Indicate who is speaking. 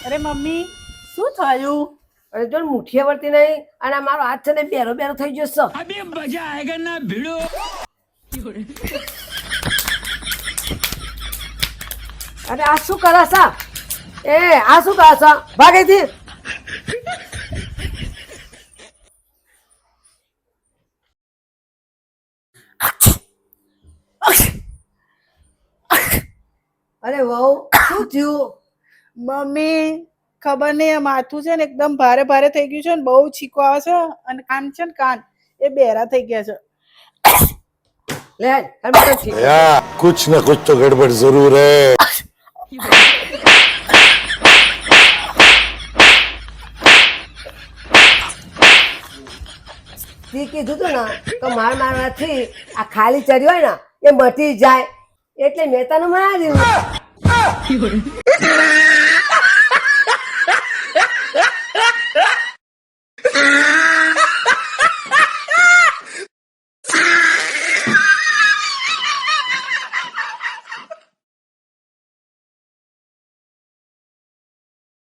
Speaker 1: અરે મમ્મી શું થયું?
Speaker 2: અરે જો મુઠ્ઠીએ વળતી નહીં અને મારો હાથ છે ને બેરો બેરો થઈ ગયો છે.
Speaker 3: अभी मजा आएगा ना भिड़ो.
Speaker 2: અરે આ શું કરે છે? આ શું કરે છે? ભાગેથી અરે વહુ શું થયું?
Speaker 1: મમ્મી ખબર નહીં, આ માથું છે ને એકદમ ભારે ભારે થઈ ગયું છે ને બહુ છીકો આવે છે અને કાન છે ને કાન એ બેરા થઈ ગયા છે.
Speaker 2: લે તાર બેટો ઠીક છે.
Speaker 4: या कुछ न कुछ तो गड़बड़ जरूर है.
Speaker 2: તે કીધું તું ને તો મારવાથી આ ખાલી ચડ્યો હોય ને એ મટી જાય એટલે મેં તને માર્યું.